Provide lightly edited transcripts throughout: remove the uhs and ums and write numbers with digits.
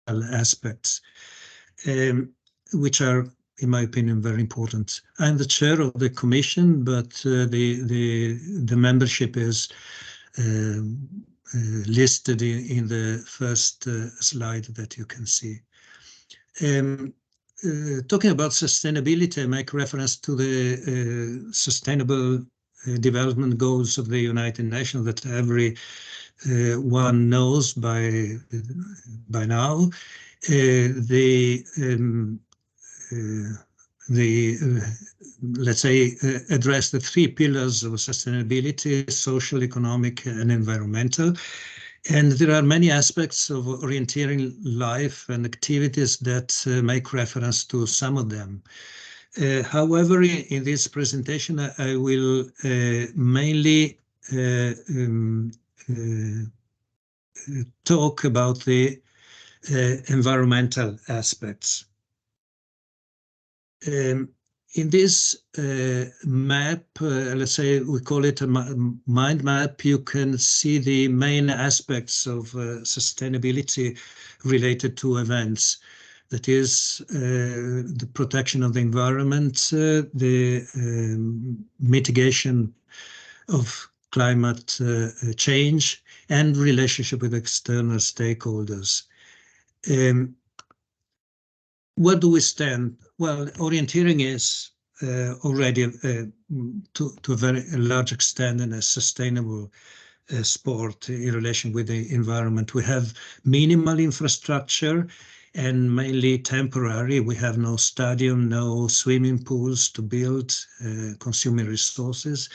aspects, which are, in my opinion, very important. I'm the chair of the commission, but the membership is listed in the first slide that you can see. Talking about sustainability, I make reference to the Sustainable Development Goals of the United Nations that everyone knows by now. Let's say, address the three pillars of sustainability: social, economic, and environmental. And there are many aspects of orienteering life and activities that make reference to some of them. However, in this presentation, I will mainly talk about the environmental aspects. In this map, let's say we call it a mind map, you can see the main aspects of sustainability related to events. That is the protection of the environment, the mitigation of climate change, and relationship with external stakeholders. Where do we stand? Well, orienteering is already to a very large extent in a sustainable sport in relation with the environment. We have minimal infrastructure and mainly temporary. We have no stadium, no swimming pools to build, consuming resources.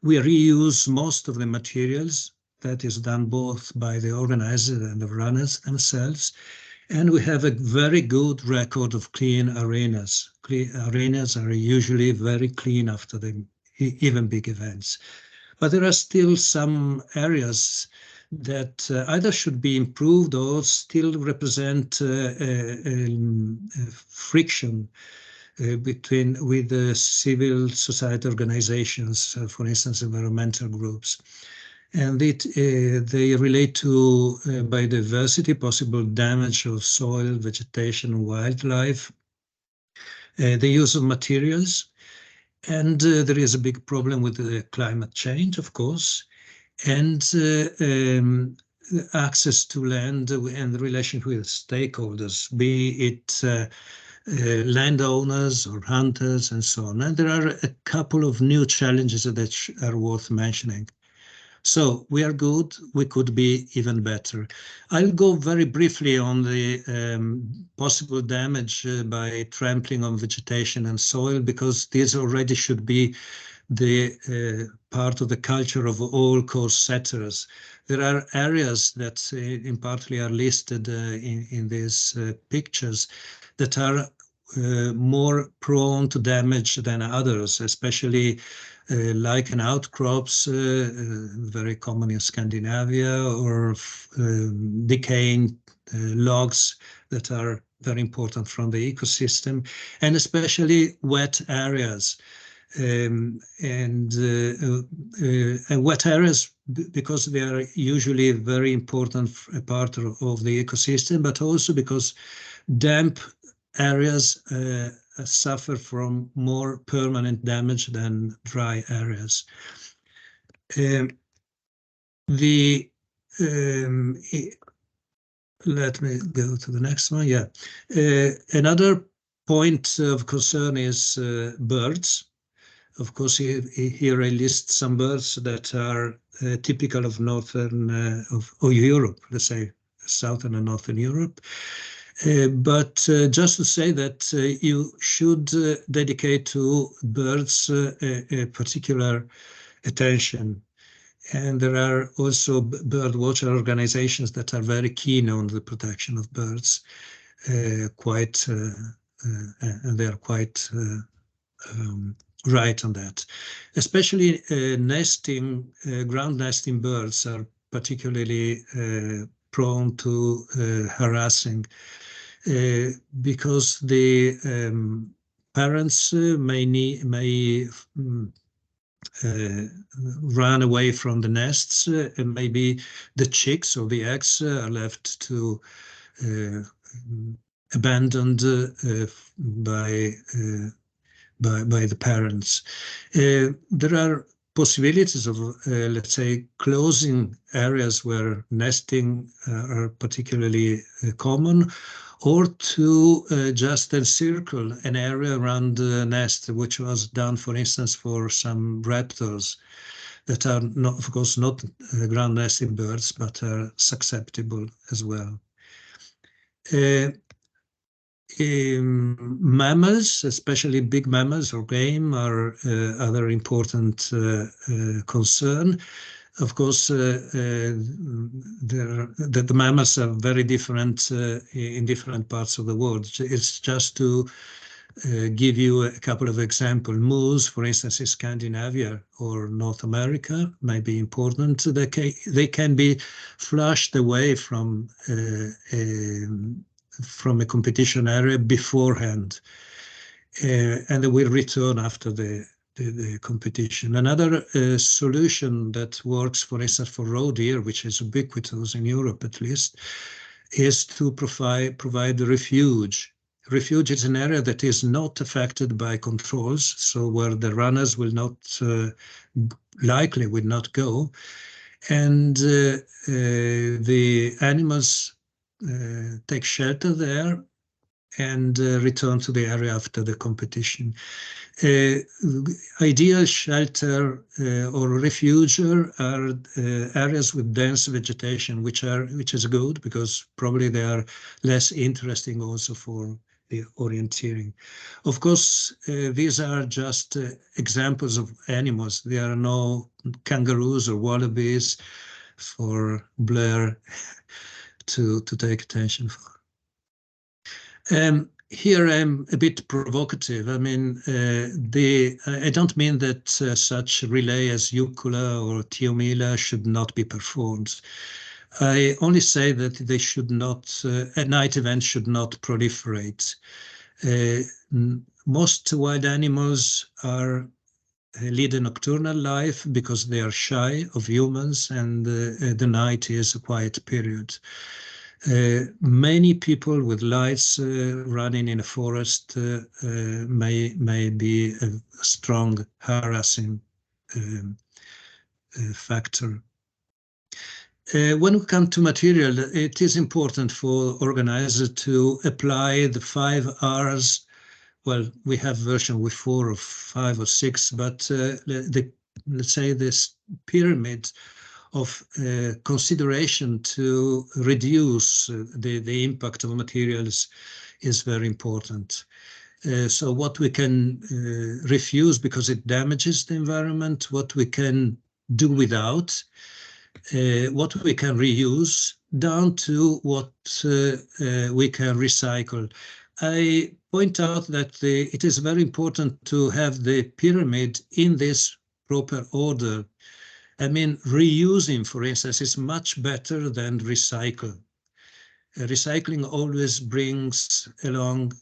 We reuse most of the materials. That is done both by the organizers and the runners themselves. And we have a very good record of clean arenas. Arenas are usually very clean after the even big events. But there are still some areas that either should be improved or still represent friction with the civil society organizations, for instance, environmental groups. And they relate to biodiversity, possible damage of soil, vegetation, and wildlife, the use of materials, and there is a big problem with the climate change, of course, and access to land and the relation with stakeholders, be it landowners or hunters and so on. And there are a couple of new challenges that are worth mentioning. So we are good, we could be even better. I'll go very briefly on the possible damage by trampling on vegetation and soil, because this already should be the part of the culture of all course setters. There are areas that in partly are listed in these pictures that are more prone to damage than others, especially lichen outcrops, very common in Scandinavia, or decaying logs that are very important from the ecosystem, and especially wet areas. And wet areas, because they are usually a very important part of the ecosystem, but also because damp areas suffer from more permanent damage than dry areas. Let me go to the next one. Yeah. Another point of concern is birds. Of course, here I list some birds that are typical of northern of Europe, let's say southern and northern Europe. But just to say that you should dedicate to birds a particular attention. And there are also bird watcher organizations that are very keen on the protection of birds, and they are quite right on that. Especially ground nesting birds are particularly prone to harassing, because the parents may run away from the nests, and maybe the chicks or the eggs are left to abandoned by the parents. There are possibilities of, let's say, closing areas where nesting are particularly common, or to just encircle an area around the nest, which was done, for instance, for some raptors that are not, of course, not ground nesting birds, but are susceptible as well. Mammals, especially big mammals or game, are other important concern. Of course, the mammals are very different in different parts of the world. It's just to give you a couple of examples. Moose, for instance, in Scandinavia or North America, may be important. They can be flushed away from a competition area beforehand, and they will return after the competition. Another solution that works, for instance, for roe deer, which is ubiquitous in Europe at least, is to provide refuge. Refuge is an area that is not affected by controls, so where the runners will not likely will not go, and the animals take shelter there and return to the area after the competition. Ideal shelter or refuge are areas with dense vegetation, which is good because probably they are less interesting also for the orienteering. Of course, these are just examples of animals. There are no kangaroos or wallabies for Blair to take attention for. Here I'm a bit provocative. I mean, I don't mean that such relay as Jukula or Tiomila should not be performed. I only say that they should not, at night events should not proliferate. Most wild animals lead a nocturnal life because they are shy of humans, and the night is a quiet period. Many people with lights running in a forest may be a strong harassing factor. When we come to material, it is important for organizers to apply the 5 R's. Well, we have version with 4 or 5 or 6, but let's say this pyramid of consideration to reduce the impact of materials is very important. So what we can refuse because it damages the environment, what we can do without, what we can reuse, down to what we can recycle. I point out that it is very important to have the pyramid in this proper order. I mean, reusing, for instance, is much better than recycle. Recycling always brings along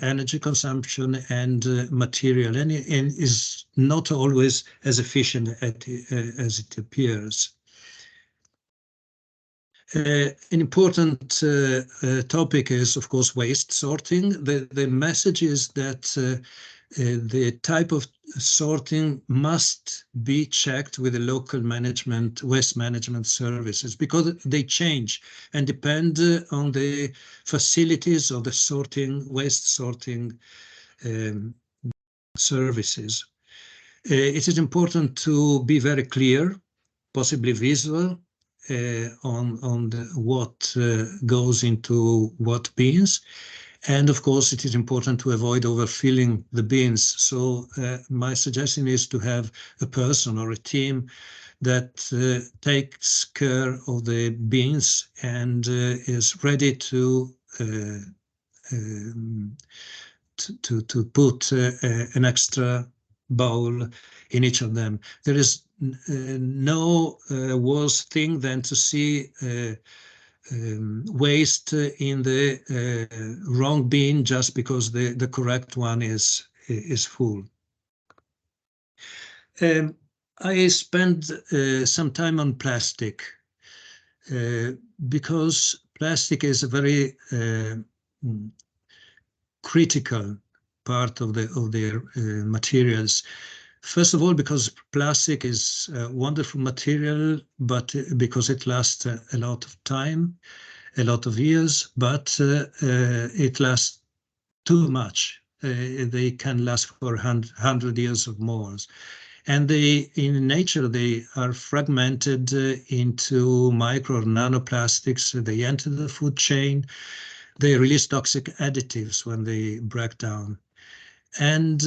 energy consumption and material, and is not always as efficient as it appears. An important topic is, of course, waste sorting. The message is that the type of sorting must be checked with the local waste management services, because they change and depend on the facilities of the waste sorting services. It is important to be very clear, possibly visual, on what goes into what bins. And of course, it is important to avoid overfilling the bins. So my suggestion is to have a person or a team that takes care of the bins and is ready to put an extra bowl in each of them. There is no worse thing than to see waste in the wrong bin just because the correct one is full. I spent some time on plastic because plastic is a very critical part of their materials. First of all, because plastic is a wonderful material, but because it lasts a lot of time, a lot of years, but it lasts too much. They can last for 100 years or more. And in nature, they are fragmented into micro or nanoplastics. They enter the food chain. They release toxic additives when they break down. And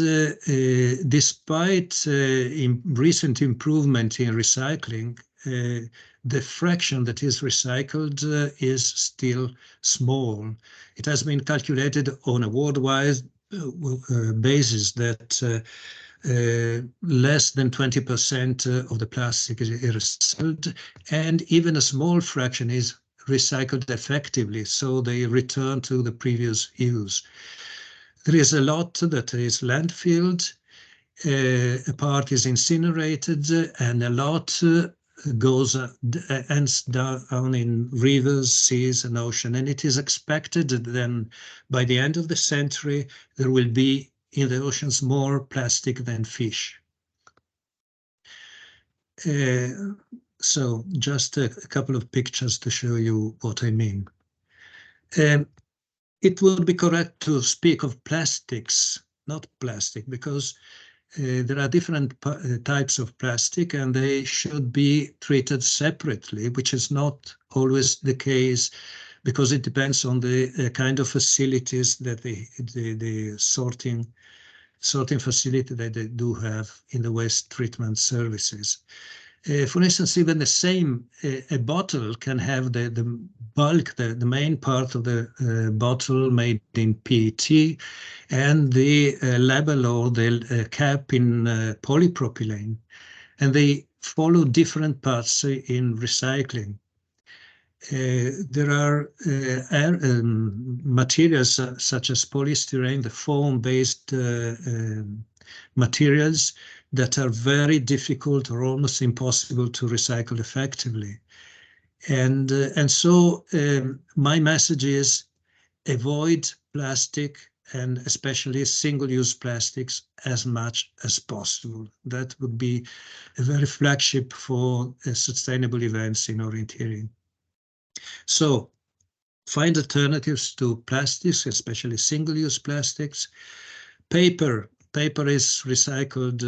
despite recent improvement in recycling, the fraction that is recycled is still small. It has been calculated on a worldwide basis that less than 20% of the plastic is recycled, and even a small fraction is recycled effectively, so they return to the previous use. There is a lot that is landfilled, a part is incinerated, and a lot ends down in rivers, seas, and ocean. And it is expected that then by the end of the century, there will be in the oceans more plastic than fish. So just a couple of pictures to show you what I mean. It would be correct to speak of plastics, not plastic, because there are different types of plastic and they should be treated separately, which is not always the case because it depends on the kind of facilities that the sorting facility that they do have in the waste treatment services. For instance, even the same a bottle can have the bulk, the main part of the bottle made in PET, and the label or the cap in polypropylene, and they follow different paths in recycling. There are materials such as polystyrene, the foam-based materials that are very difficult or almost impossible to recycle effectively. And so my message is avoid plastic and especially single-use plastics as much as possible. That would be a very flagship for sustainable events in orienteering. So find alternatives to plastics, especially single-use plastics. Paper is recycled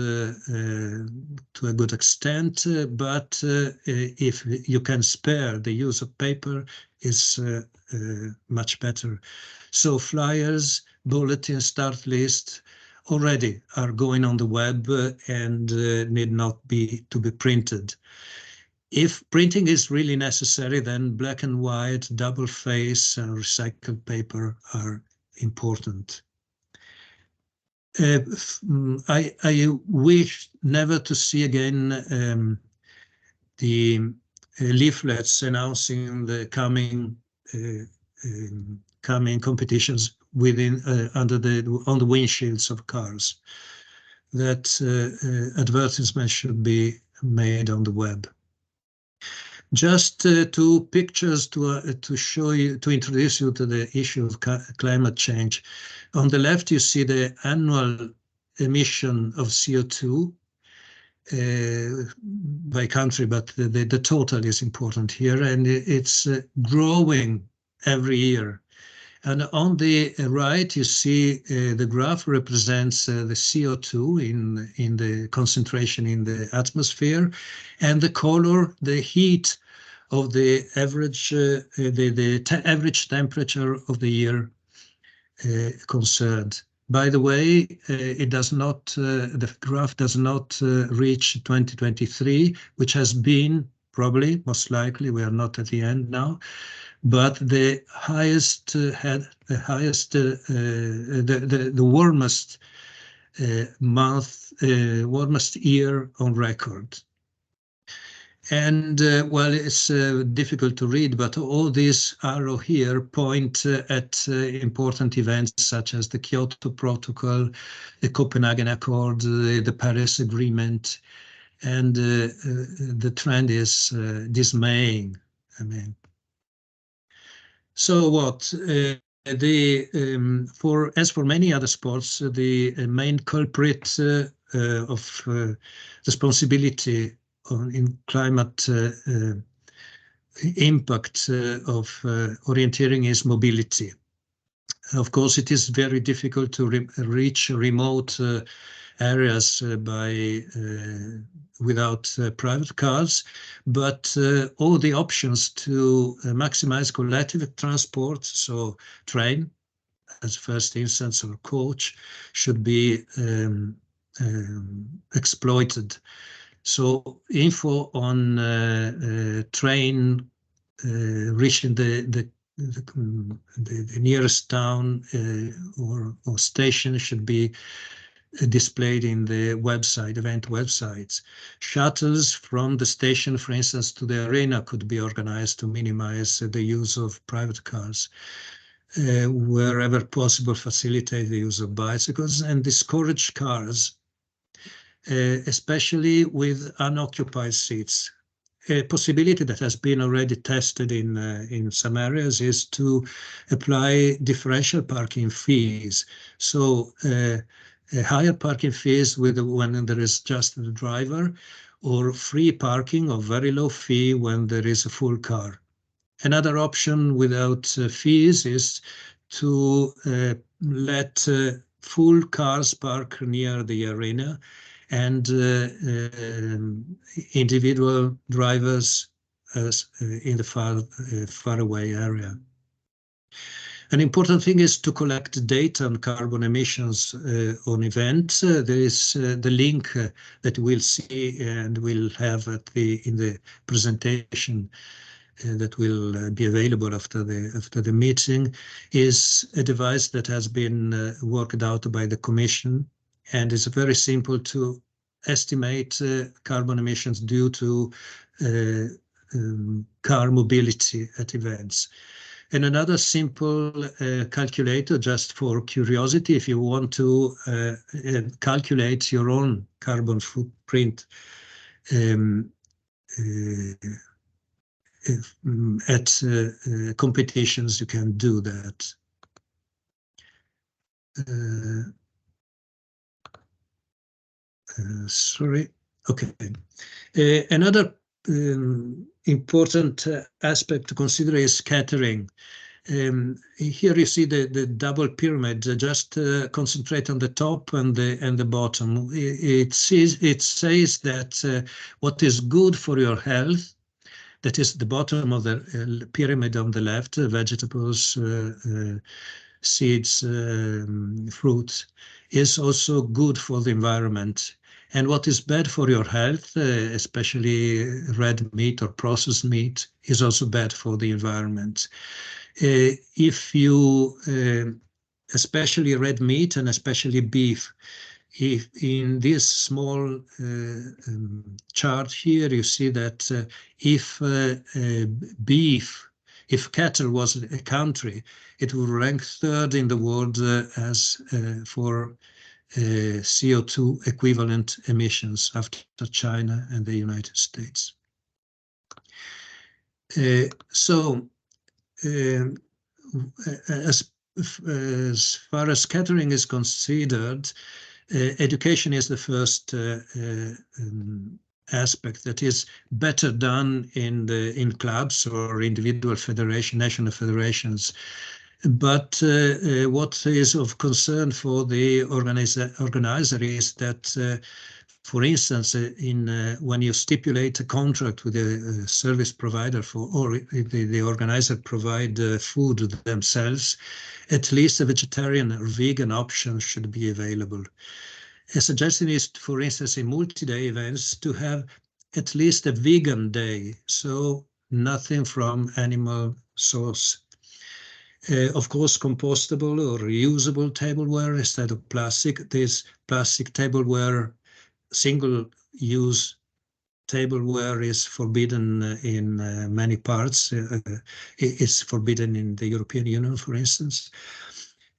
to a good extent, but if you can spare the use of paper is much better. So flyers, bulletins, start lists already are going on the web and need not be printed. If printing is really necessary, then black and white, double face, and recycled paper are important. I wish never to see again the leaflets announcing the coming competitions within on the windshields of cars. That advertisement should be made on the web. Just two pictures to show you, to introduce you to the issue of climate change. On the left, you see the annual emission of CO2 by country, but the total is important here, and it's growing every year. And on the right, you see the graph represents the CO2 in the concentration in the atmosphere, and the color, the heat of the average, average temperature of the year concerned. By the way, it does not, the graph does not reach 2023, which has been probably, most likely, we are not at the end now, but the highest the warmest warmest year on record. And well, it's difficult to read, but all these arrows here point at important events such as the Kyoto Protocol, the Copenhagen Accord, the Paris Agreement, and the trend is dismaying. I mean, so what? As for many other sports, the main culprit of responsibility in climate impact of orienteering is mobility. Of course, it is very difficult to reach remote areas without private cars, but all the options to maximize collective transport, so train as first instance or coach, should be exploited. So info on train reaching the nearest town or station should be displayed in the website, event websites. Shuttles from the station, for instance, to the arena could be organized to minimize the use of private cars. Wherever possible, facilitate the use of bicycles and discourage cars, especially with unoccupied seats. A possibility that has been already tested in some areas is to apply differential parking fees. So higher parking fees when there is just the driver, or free parking or very low fee when there is a full car. Another option without fees is to let full cars park near the arena and individual drivers in the far away area. An important thing is to collect data on carbon emissions on events. There is the link that we'll see and we'll have in the presentation that will be available after the meeting, is a device that has been worked out by the Commission, and is very simple to estimate carbon emissions due to car mobility at events. And another simple calculator, just for curiosity, if you want to calculate your own carbon footprint at competitions, you can do that. Sorry. Okay. Another important aspect to consider is Cattering. Here you see the double pyramid. Just concentrate on the top and the bottom. It says that what is good for your health, that is the bottom of the pyramid on the left, vegetables, seeds, fruits, is also good for the environment. And what is bad for your health, especially red meat or processed meat, is also bad for the environment. If you, especially red meat and especially beef, if in this small chart here, you see that if cattle was a country, it would rank third in the world as for CO2 equivalent emissions after China and the United States. As far as catering is considered, education is the first aspect that is better done in clubs or individual national federations. But what is of concern for the organizer is that, for instance, when you stipulate a contract with a service provider or the organizer provide food themselves, at least a vegetarian or vegan option should be available. A suggestion is, for instance, in multi-day events, to have at least a vegan day, so nothing from animal source. Of course, compostable or reusable tableware instead of plastic. This plastic tableware, single-use tableware, is forbidden in many parts. It's forbidden in the European Union, for instance.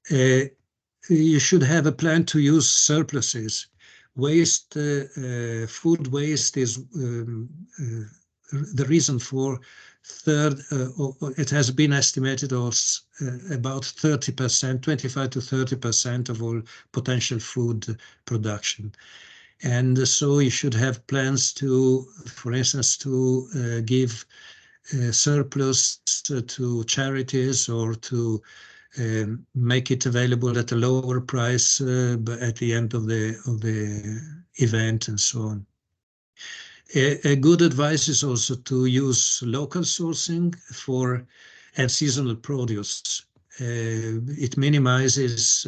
You should have a plan to use surpluses. Food waste is the reason for it has been estimated as about 30%, 25 to 30% of all potential food production. And so you should have plans to, for instance, to give surplus to charities, or to make it available at a lower price at the end of the event, and so on. A good advice is also to use local sourcing for and seasonal produce. It minimizes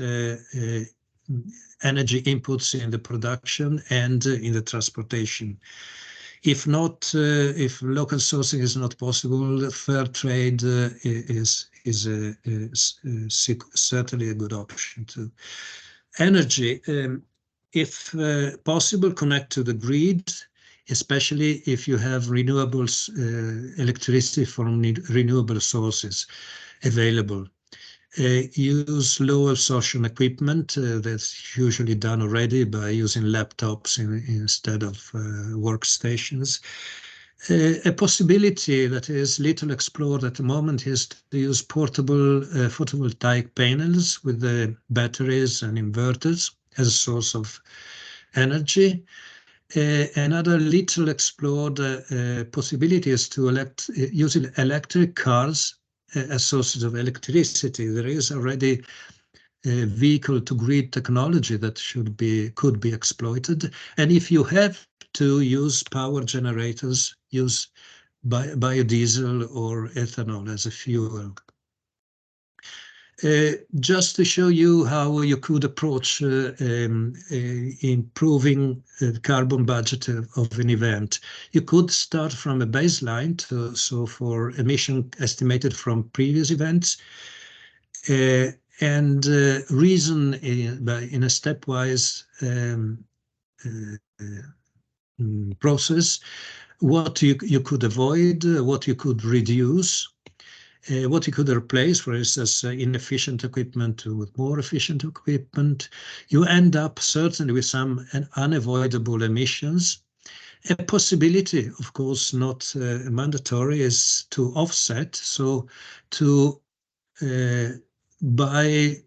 energy inputs in the production and in the transportation. If not, if local sourcing is not possible, fair trade is certainly a good option too. Energy, if possible, connect to the grid, especially if you have renewables, electricity from renewable sources available. Use low absorption equipment. That's usually done already by using laptops instead of workstations. A possibility that is little explored at the moment is to use portable photovoltaic panels with the batteries and inverters as a source of energy. Another little explored possibility is to use electric cars as sources of electricity. There is already a vehicle-to-grid technology that could be exploited. And if you have to use power generators, use biodiesel or ethanol as a fuel. Just to show you how you could approach improving the carbon budget of an event. You could start from a baseline, so for emission estimated from previous events, and reason in a stepwise process what you could avoid, what you could reduce, what you could replace, for instance, inefficient equipment with more efficient equipment. You end up certainly with some unavoidable emissions. A possibility, of course, not mandatory, is to offset, so to buy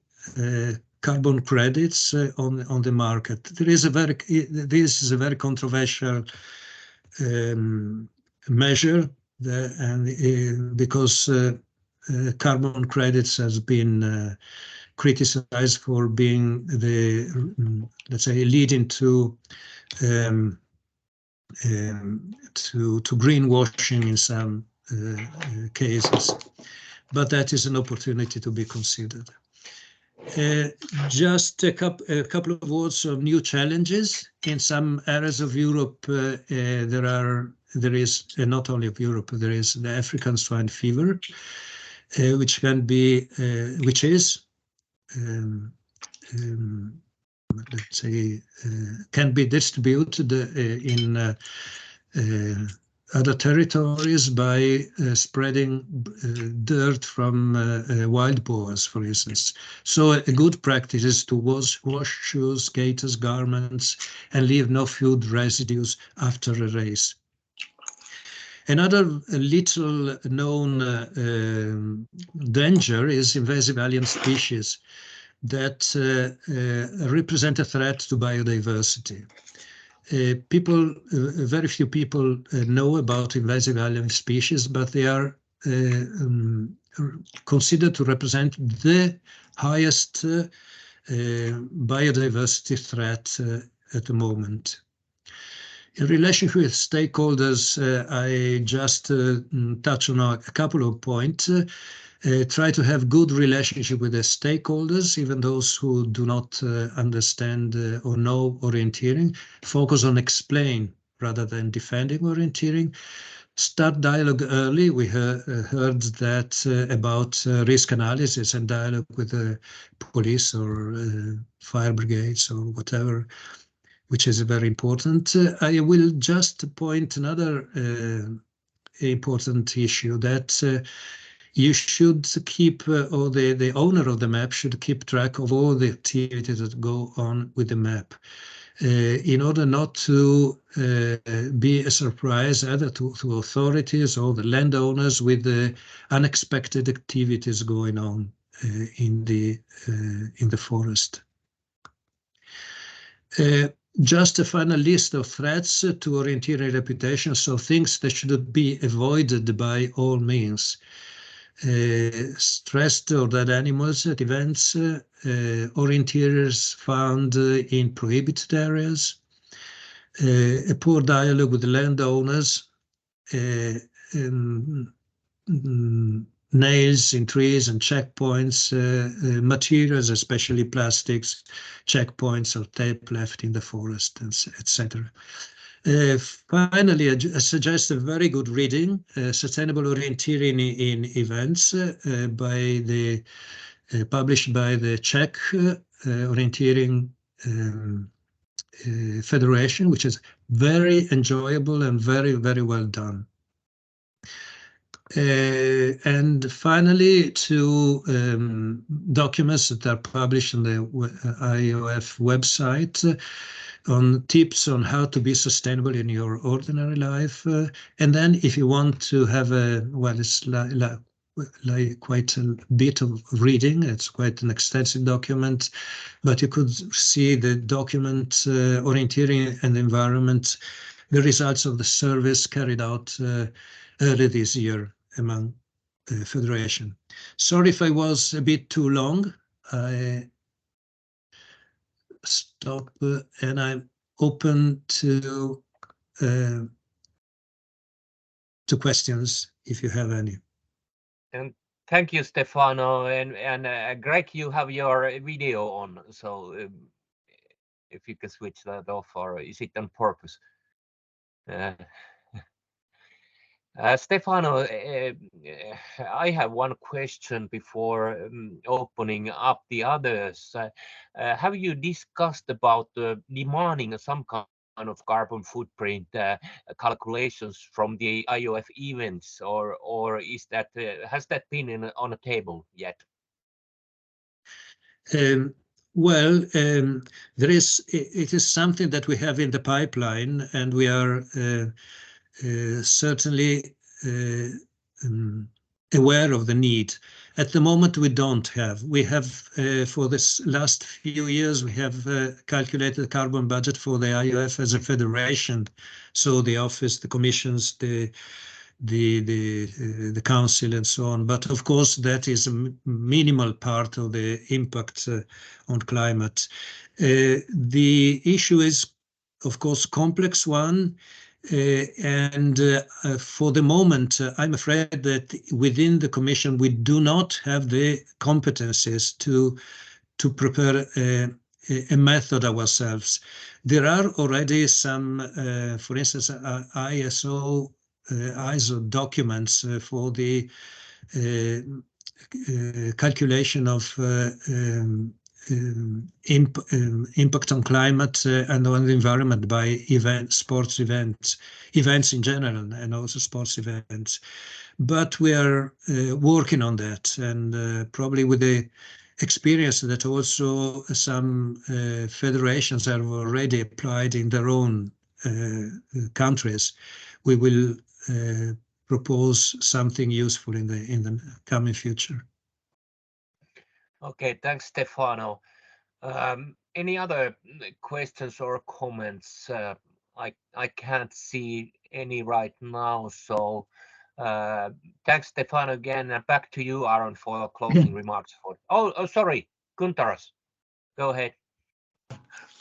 carbon credits on the market. This is a very controversial measure, and because carbon credits has been criticized for being let's say, leading to greenwashing in some cases, but that is an opportunity to be considered. Just a couple of words of new challenges. In some areas of Europe, there is not only of Europe, there is the African swine fever, which is let's say, can be distributed in other territories by spreading dirt from wild boars, for instance. So a good practice is to wash shoes, gaiters, garments, and leave no food residues after a race. Another little known danger is invasive alien species that represent a threat to biodiversity. Very few people know about invasive alien species, but they are considered to represent the highest biodiversity threat at the moment. In relation with stakeholders, I just touch on a couple of points. Try to have good relationship with the stakeholders, even those who do not understand or know orienteering. Focus on explain rather than defending orienteering. Start dialogue early. We heard that about risk analysis and dialogue with the police or fire brigades or whatever, which is very important. I will just point another important issue that you should keep, or the owner of the map should keep track of all the activities that go on with the map. in order not to be a surprise either to authorities or the landowners with the unexpected activities going on in the forest. Just a final list of threats to orienteering reputation, so things that should be avoided by all means. Stressed or dead animals at events, orienteers found in prohibited areas, a poor dialogue with the landowners, nails in trees and checkpoints, materials, especially plastics, checkpoints or tape left in the forest, etc. Finally, I suggest a very good reading, Sustainable Orienteering in Events, published by the Czech Orienteering Federation, which is very enjoyable and very, very well done. And finally, two documents that are published on the IOF website on tips on how to be sustainable in your ordinary life. And then if you want to have it's like quite a bit of reading, it's quite an extensive document, but you could see the document Orienteering and Environment, the results of the surveys carried out early this year among the Federation. Sorry if I was a bit too long. I stop and I'm open to questions if you have any. And thank you, Stefano. And Greg, you have your video on, so if you can switch that off, or is it on purpose? Stefano, I have one question before opening up the others. Have you discussed about demanding some kind of carbon footprint calculations from the IOF events, or is that has that been on the table yet? Well, it is something that we have in the pipeline, and we are certainly aware of the need. At the moment, we don't have. We have, for this last few years, we have calculated the carbon budget for the IOF as a federation. So the office, the commissions, the council and so on. But of course, that is a minimal part of the impact on climate. The issue is, of course, complex one. And for the moment, I'm afraid that within the Commission, we do not have the competencies to prepare a method ourselves. There are already some, for instance, ISO documents for the calculation of impact on climate and on the environment by sports events in general, and also sports events. But we are working on that, and probably with the experience that also some federations have already applied in their own countries, we will propose something useful in the coming future. Okay, thanks, Stefano. Any other questions or comments? I can't see any right now, so thanks, Stefano, again. And back to you, Aaron, for closing remarks. Sorry, Guntaras, go ahead.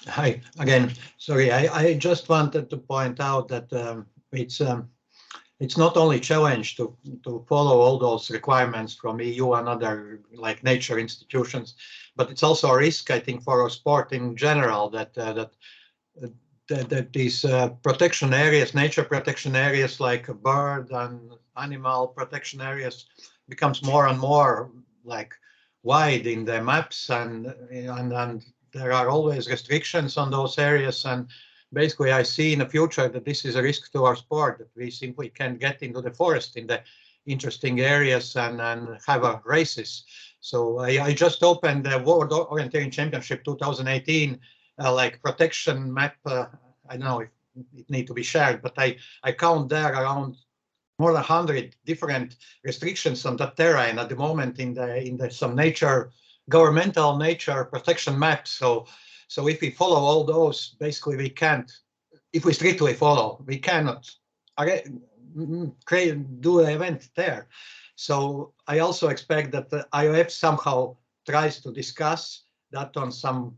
Hi again. Sorry, I just wanted to point out that it's not only challenge to follow all those requirements from EU and other like nature institutions, but it's also a risk, I think, for our sport in general that these protection areas, nature protection areas like bird and animal protection areas becomes more and more like wide in the maps, and there are always restrictions on those areas. And basically, I see in the future that this is a risk to our sport, that we simply can't get into the forest in the interesting areas and have races. So I just opened the World Orienteering Championship 2018 like protection map. I don't know if it need to be shared, but I count there around more than 100 different restrictions on that terrain at the moment in the some governmental nature protection maps. So if we follow all those, basically we can't. If we strictly follow, we cannot do an event there. So I also expect that the IOF somehow tries to discuss that on some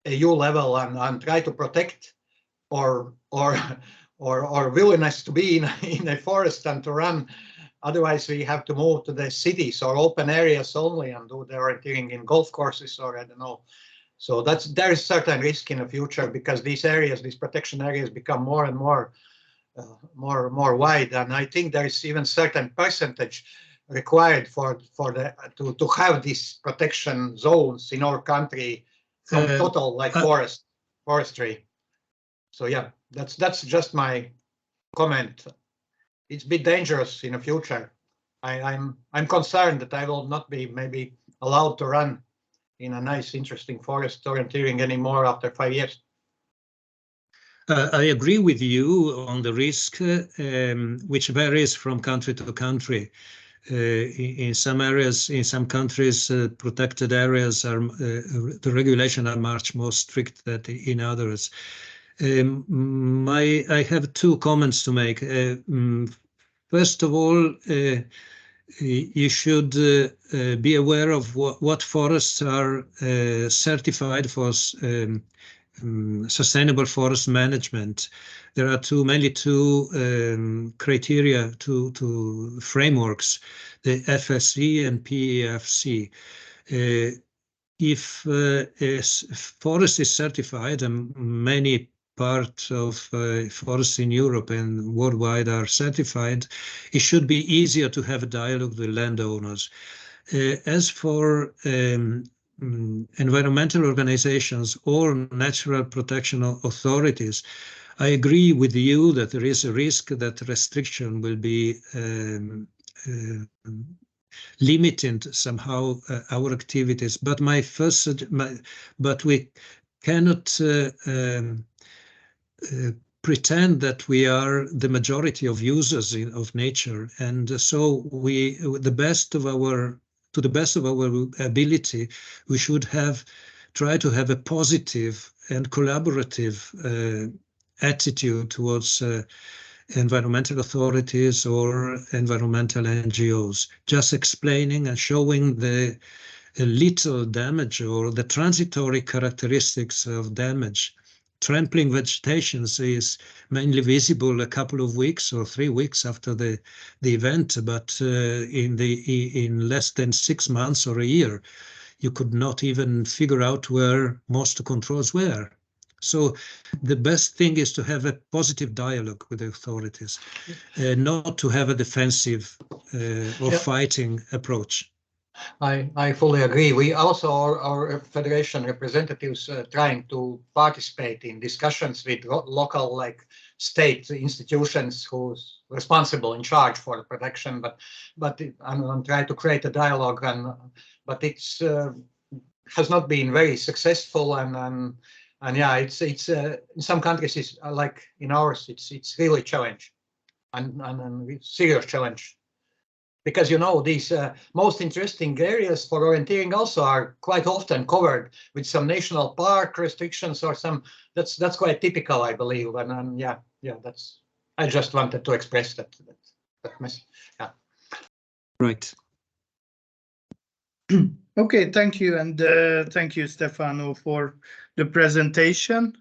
EU level and try to protect or willingness to be in a forest and to run. Otherwise, we have to move to the cities or open areas only and do the orienteering in golf courses or I don't know. So there is certain risk in the future because these areas, these protection areas, become more and more wide, and I think there is even certain percentage required to have these protection zones in our country from total like forestry. So yeah, that's just my comment. It's a bit dangerous in the future. I'm concerned that I will not be maybe allowed to run in a nice, interesting forest orienteering anymore after 5 years. I agree with you on the risk, which varies from country to country. In some areas, in some countries, protected areas are the regulations are much more strict than in others. I have two comments to make. First of all, you should be aware of what forests are certified for sustainable forest management. There are mainly two criteria, two frameworks, the FSC and PEFC. If a forest is certified, and many parts of forests in Europe and worldwide are certified, it should be easier to have a dialogue with landowners. As for environmental organizations or natural protection authorities, I agree with you that there is a risk that restriction will be limiting somehow our activities. But but we cannot pretend that we are the majority of users of nature, and so to the best of our ability, we should try to have a positive and collaborative attitude towards environmental authorities or environmental NGOs, just explaining and showing the little damage or the transitory characteristics of damage. Trampling vegetation is mainly visible a couple of weeks or 3 weeks after the event, but in less than 6 months or a year, you could not even figure out where most controls were. So the best thing is to have a positive dialogue with the authorities, not to have a defensive or fighting approach. I fully agree. We also, our federation representatives trying to participate in discussions with local, like state institutions who's responsible in charge for the protection, but and try to create a dialogue, but it's has not been very successful, and yeah, it's in some countries it's like in ours, it's really challenge and serious challenge. Because these most interesting areas for orienteering also are quite often covered with some national park restrictions or some. That's quite typical, I believe, and yeah, that's. I just wanted to express that message. Yeah. Right. Okay, thank you, and thank you, Stefano, for the presentation.